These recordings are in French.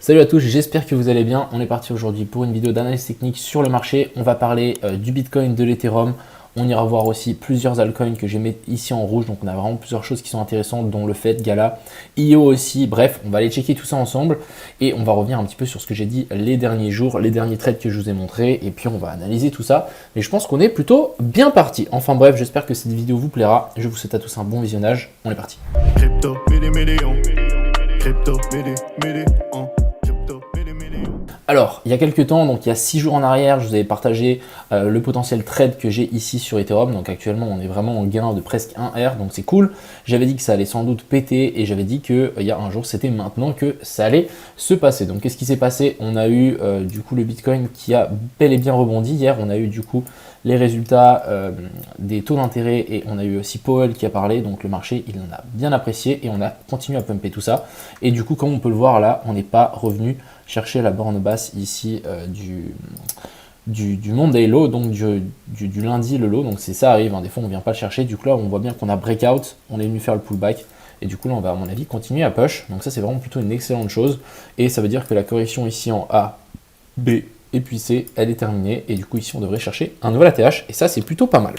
Salut à tous, j'espère que vous allez bien. On est parti aujourd'hui pour une vidéo d'analyse technique sur le marché. On va parler du Bitcoin, de l'Ethereum. On ira voir aussi plusieurs altcoins que j'ai mis ici en rouge. Donc on a vraiment plusieurs choses qui sont intéressantes, dont le FED, Gala, IO aussi. Bref, on va aller checker tout ça ensemble et on va revenir un petit peu sur ce que j'ai dit les derniers jours, les derniers trades que je vous ai montrés. Et puis on va analyser tout ça. Mais je pense qu'on est plutôt bien parti. Enfin bref, j'espère que cette vidéo vous plaira. Je vous souhaite à tous un bon visionnage. On est parti. Crypto, million. Crypto, million. Alors, il y a quelques temps, donc il y a 6 jours en arrière, je vous avais partagé le potentiel trade que j'ai ici sur Ethereum. Donc actuellement, on est vraiment en gain de presque 1 R, donc c'est cool. J'avais dit que ça allait sans doute péter et j'avais dit qu'il y a un jour, c'était maintenant que ça allait se passer. Donc qu'est-ce qui s'est passé? On a eu du coup le Bitcoin qui a bel et bien rebondi. Hier, on a eu du coup les résultats des taux d'intérêt et on a eu aussi Powell qui a parlé. Donc le marché, il en a bien apprécié et on a continué à pumper tout ça. Et du coup, comme on peut le voir là, on n'est pas revenu chercher la borne basse ici du Monday low, donc du lundi le low, donc c'est ça arrive, hein, des fois on vient pas le chercher, du coup là on voit bien qu'on a breakout, on est venu faire le pullback, et du coup là on va à mon avis continuer à push, donc ça c'est vraiment plutôt une excellente chose, et ça veut dire que la correction ici en A, B et puis C, elle est terminée, et du coup ici on devrait chercher un nouvel ATH, et ça c'est plutôt pas mal.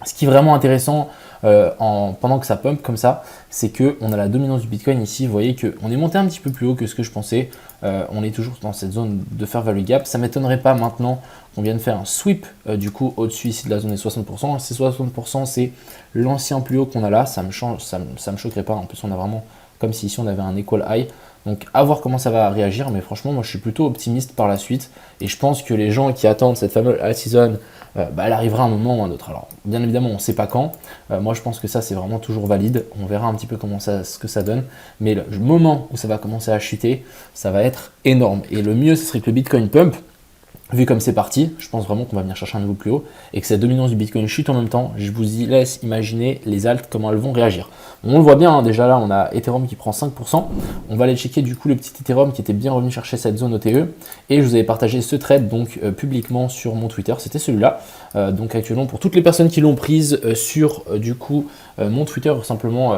Ce qui est vraiment intéressant pendant que ça pump comme ça, c'est qu'on a la dominance du Bitcoin ici. Vous voyez qu'on est monté un petit peu plus haut que ce que je pensais. On est toujours dans cette zone de fair value gap. Ça ne m'étonnerait pas maintenant qu'on vienne faire un sweep du coup au-dessus ici de la zone des 60%. Ces 60%, c'est l'ancien plus haut qu'on a là. Ça me choquerait pas. En plus, on a vraiment comme si ici on avait un equal high. Donc à voir comment ça va réagir. Mais franchement, moi je suis plutôt optimiste par la suite. Et je pense que les gens qui attendent cette fameuse alt season, elle arrivera à un moment ou à un autre. Alors, bien évidemment, on ne sait pas quand. Moi, je pense que ça, c'est vraiment toujours valide. On verra un petit peu ce que ça donne. Mais le moment où ça va commencer à chuter, ça va être énorme. Et le mieux, ce serait que le Bitcoin pump. Vu comme c'est parti, je pense vraiment qu'on va venir chercher un niveau plus haut et que cette dominance du Bitcoin chute en même temps. Je vous y laisse imaginer les alts, comment elles vont réagir. On le voit bien, hein, déjà là, on a Ethereum qui prend 5%. On va aller checker du coup le petit Ethereum qui était bien revenu chercher cette zone OTE. Et je vous avais partagé ce trade donc publiquement sur mon Twitter, c'était celui-là. Donc actuellement, pour toutes les personnes qui l'ont prise sur du coup mon Twitter, simplement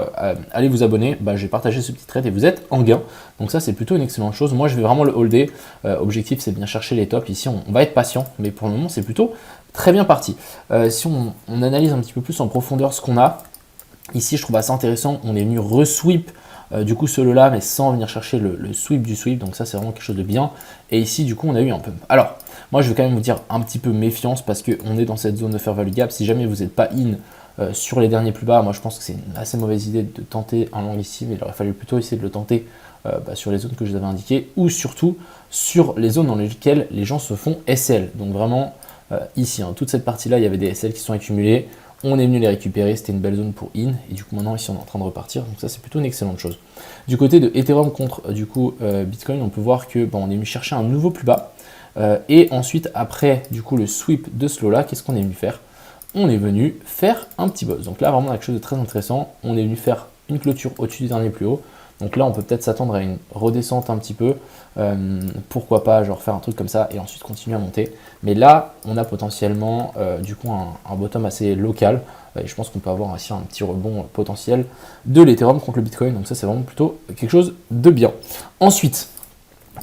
allez vous abonner. J'ai partagé ce petit trade et vous êtes en gain. Donc ça, c'est plutôt une excellente chose. Moi, je vais vraiment le holder. Objectif, c'est de bien chercher les tops. Ici, on va être patient, mais pour le moment, c'est plutôt très bien parti. Si on analyse un petit peu plus en profondeur ce qu'on a, ici, je trouve assez intéressant. On est venu re-sweep du coup celui-là, mais sans venir chercher le sweep du sweep. Donc ça, c'est vraiment quelque chose de bien. Et ici, du coup, on a eu un pump. Alors, moi, je vais quand même vous dire un petit peu méfiance parce qu'on est dans cette zone de fair value gap. Si jamais vous n'êtes pas in sur les derniers plus bas, moi, je pense que c'est une assez mauvaise idée de tenter un long ici, mais il aurait fallu plutôt essayer de le tenter sur les zones que je vous avais indiquées ou surtout sur les zones dans lesquelles les gens se font SL. Donc vraiment ici, hein, toute cette partie là, il y avait des SL qui sont accumulés, on est venu les récupérer, c'était une belle zone pour in et du coup maintenant ici on est en train de repartir, donc ça c'est plutôt une excellente chose. Du côté de Ethereum contre du coup Bitcoin, on peut voir que on est venu chercher un nouveau plus bas et ensuite après du coup le sweep de ce lot là, qu'est-ce qu'on est venu faire? On est venu faire un petit buzz. Donc là vraiment quelque chose de très intéressant, on est venu faire une clôture au-dessus du dernier plus haut. Donc là, on peut peut-être s'attendre à une redescente un petit peu. Pourquoi pas, genre faire un truc comme ça et ensuite continuer à monter. Mais là, on a potentiellement du coup un bottom assez local. Et je pense qu'on peut avoir aussi un petit rebond potentiel de l'Ethereum contre le Bitcoin. Donc ça, c'est vraiment plutôt quelque chose de bien. Ensuite,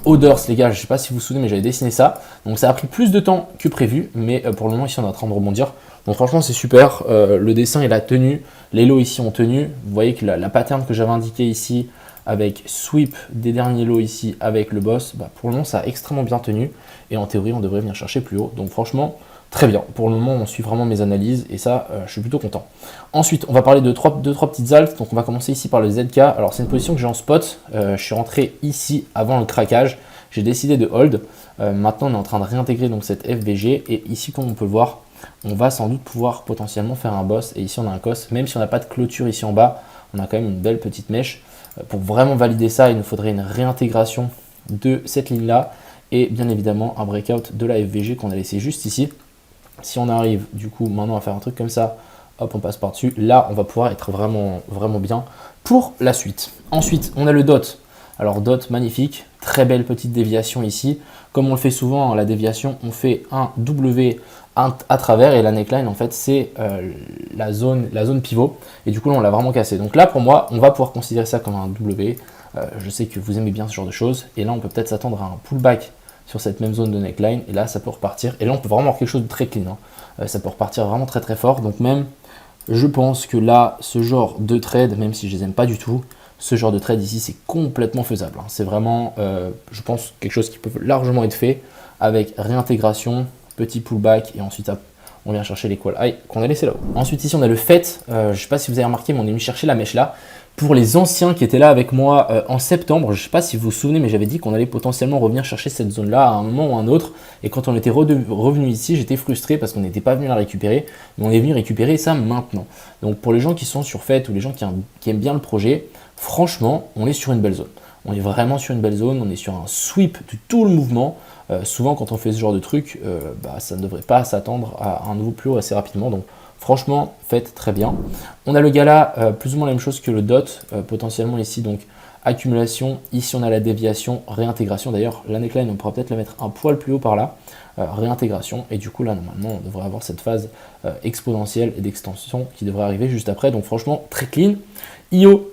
Odors, les gars, je ne sais pas si vous vous souvenez, mais j'avais dessiné ça. Donc ça a pris plus de temps que prévu. Mais pour le moment, ici, on est en train de rebondir. Donc franchement, c'est super. Le dessin, il a tenu. Les lots ici ont tenu. Vous voyez que la pattern que j'avais indiquée ici, avec sweep des derniers lots ici avec le boss, pour le moment ça a extrêmement bien tenu et en théorie on devrait venir chercher plus haut, donc franchement très bien. Pour le moment on suit vraiment mes analyses et ça je suis plutôt content. Ensuite on va parler de trois petites alts, donc on va commencer ici par le ZK. Alors c'est une position que j'ai en spot, je suis rentré ici avant le craquage, j'ai décidé de hold. Maintenant on est en train de réintégrer donc cette FVG et ici comme on peut le voir, on va sans doute pouvoir potentiellement faire un boss et ici on a un cos, même si on n'a pas de clôture ici en bas, on a quand même une belle petite mèche. Pour vraiment valider ça, il nous faudrait une réintégration de cette ligne-là et bien évidemment un breakout de la FVG qu'on a laissé juste ici. Si on arrive du coup maintenant à faire un truc comme ça, hop, on passe par-dessus. Là, on va pouvoir être vraiment bien pour la suite. Ensuite, on a le DOT. Alors DOT, magnifique, très belle petite déviation ici. Comme on le fait souvent, la déviation, on fait un W à travers et la neckline en fait c'est la zone pivot et du coup là, on l'a vraiment cassé. Donc là pour moi on va pouvoir considérer ça comme un W. Je sais que vous aimez bien ce genre de choses. Et là, on peut peut-être s'attendre à un pullback sur cette même zone de neckline. Et là, ça peut repartir. Et là, on peut vraiment avoir quelque chose de très clean. Ça peut repartir vraiment très très fort. Donc même, je pense que là, ce genre de trade, même si je les aime pas du tout, ce genre de trade ici, c'est complètement faisable. C'est vraiment, je pense, quelque chose qui peut largement être fait avec réintégration, petit pullback et ensuite on vient chercher les call high qu'on a laissé là-haut. Ensuite ici on a le FET, je ne sais pas si vous avez remarqué mais on est venu chercher la mèche là. Pour les anciens qui étaient là avec moi en septembre, je ne sais pas si vous vous souvenez mais j'avais dit qu'on allait potentiellement revenir chercher cette zone là à un moment ou à un autre. Et quand on était revenu ici, j'étais frustré parce qu'on n'était pas venu la récupérer. Mais on est venu récupérer ça maintenant. Donc pour les gens qui sont sur FET ou les gens qui aiment bien le projet, franchement on est sur une belle zone. On est vraiment sur une belle zone, on est sur un sweep de tout le mouvement. Souvent quand on fait ce genre de truc, ça ne devrait pas s'attendre à un nouveau plus haut assez rapidement. Donc franchement, faites très bien. On a le gala, plus ou moins la même chose que le DOT, potentiellement ici, donc accumulation. Ici on a la déviation, réintégration. D'ailleurs, la neckline, on pourra peut-être la mettre un poil plus haut par là. Réintégration. Et du coup là, normalement, on devrait avoir cette phase exponentielle et d'extension qui devrait arriver juste après. Donc franchement, très clean. IO,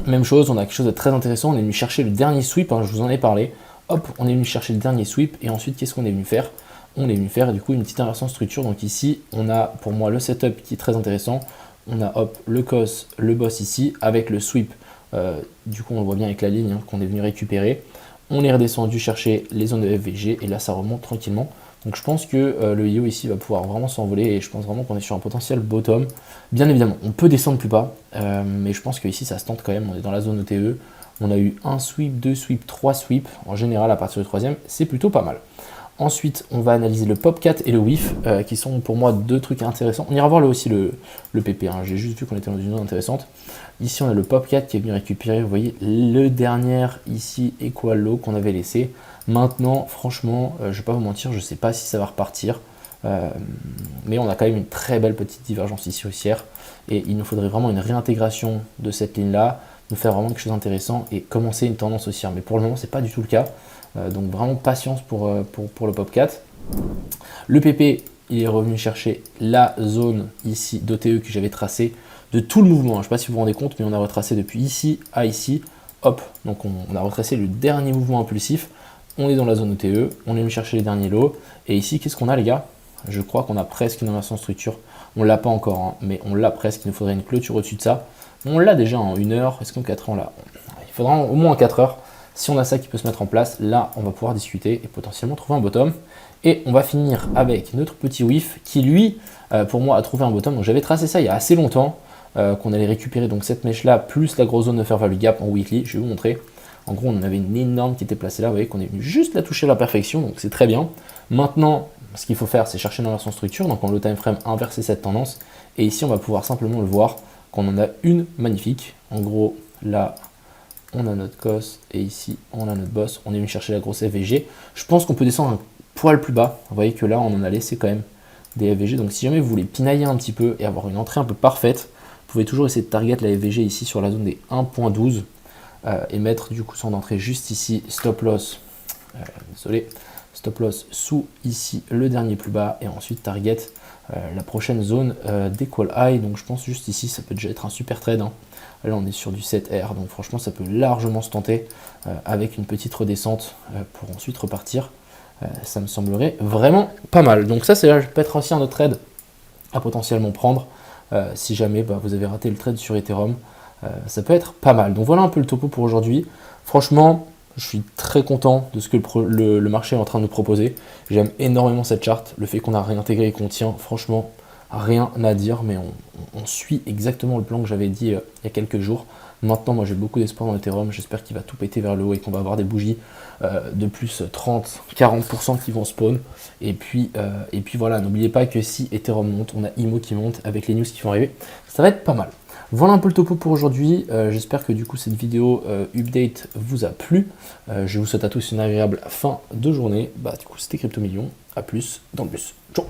même chose, on a quelque chose de très intéressant. On est venu chercher le dernier sweep, je vous en ai parlé. Hop, on est venu chercher le dernier sweep et ensuite qu'est-ce qu'on est venu faire? On est venu faire du coup une petite inversion de structure. Donc ici, on a pour moi le setup qui est très intéressant. On a hop le cos, le boss ici avec le sweep. Du coup, on le voit bien avec la ligne qu'on est venu récupérer. On est redescendu chercher les zones de FVG et là, ça remonte tranquillement. Donc je pense que le IO ici va pouvoir vraiment s'envoler et je pense vraiment qu'on est sur un potentiel bottom. Bien évidemment, on peut descendre plus bas, mais je pense que ici ça se tente quand même. On est dans la zone OTE. On a eu un sweep, deux sweeps, trois sweeps. En général, à partir du troisième, c'est plutôt pas mal. Ensuite, on va analyser le Popcat et le whiff, qui sont pour moi deux trucs intéressants. On ira voir là aussi le PP. J'ai juste vu qu'on était dans une zone intéressante. Ici, on a le Popcat qui est venu récupérer, vous voyez, le dernier ici Equal Low qu'on avait laissé. Maintenant, franchement, je ne vais pas vous mentir, je ne sais pas si ça va repartir. Mais on a quand même une très belle petite divergence ici haussière. Et il nous faudrait vraiment une réintégration de cette ligne-là, nous faire vraiment quelque chose d'intéressant et commencer une tendance haussière. Mais pour le moment, ce n'est pas du tout le cas. Donc vraiment patience pour le Popcat. Le PP, il est revenu chercher la zone ici d'OTE que j'avais tracée de tout le mouvement. Je ne sais pas si vous vous rendez compte, mais on a retracé depuis ici à ici. Hop, donc on a retracé le dernier mouvement impulsif. On est dans la zone OTE, on est venu chercher les derniers lots. Et ici, qu'est-ce qu'on a les gars? Je crois qu'on a presque une inversion de structure. On ne l'a pas encore, mais on l'a presque. Il nous faudrait une clôture au-dessus de ça. On l'a déjà en 1 heure. Est-ce qu'en 4 heures là? Il faudra au moins 4 heures. Si on a ça qui peut se mettre en place, là, on va pouvoir discuter et potentiellement trouver un bottom. Et on va finir avec notre petit whiff qui, lui, pour moi, a trouvé un bottom. Donc j'avais tracé ça il y a assez longtemps, qu'on allait récupérer donc cette mèche-là, plus la grosse zone de fair value gap en weekly. Je vais vous montrer. En gros, on en avait une énorme qui était placée là. Vous voyez qu'on est venu juste la toucher à la perfection, donc c'est très bien. Maintenant, ce qu'il faut faire, c'est chercher une inversion structure. Donc en low time frame, inverser cette tendance. Et ici, on va pouvoir simplement le voir qu'on en a une magnifique. En gros, là, on a notre cos et ici, on a notre boss. On est venu chercher la grosse FVG. Je pense qu'on peut descendre un poil plus bas. Vous voyez que là, on en a laissé quand même des FVG. Donc si jamais vous voulez pinailler un petit peu et avoir une entrée un peu parfaite, vous pouvez toujours essayer de target la FVG ici sur la zone des 1.12 et mettre du coup son entrée juste ici, stop loss. Désolé. Stop loss sous ici le dernier plus bas et ensuite target la prochaine zone d'equal high. Donc je pense juste ici ça peut déjà être un super trade. Là on est sur du 7R donc franchement ça peut largement se tenter avec une petite redescente pour ensuite repartir. Ça me semblerait vraiment pas mal. Donc ça peut être aussi un autre trade à potentiellement prendre si jamais vous avez raté le trade sur Ethereum. Ça peut être pas mal. Donc voilà un peu le topo pour aujourd'hui. Franchement, je suis très content de ce que le marché est en train de nous proposer. J'aime énormément cette charte. Le fait qu'on a réintégré et qu'on tient, franchement, rien à dire. Mais on suit exactement le plan que j'avais dit il y a quelques jours. Maintenant, moi j'ai beaucoup d'espoir dans Ethereum. J'espère qu'il va tout péter vers le haut et qu'on va avoir des bougies de plus 30-40% qui vont spawn. Et puis voilà, n'oubliez pas que si Ethereum monte, on a IMO qui monte avec les news qui vont arriver. Ça va être pas mal. Voilà un peu le topo pour aujourd'hui. J'espère que du coup cette vidéo update vous a plu. Je vous souhaite à tous une agréable fin de journée. Du coup c'était Crypto Millions. A plus dans le bus. Ciao.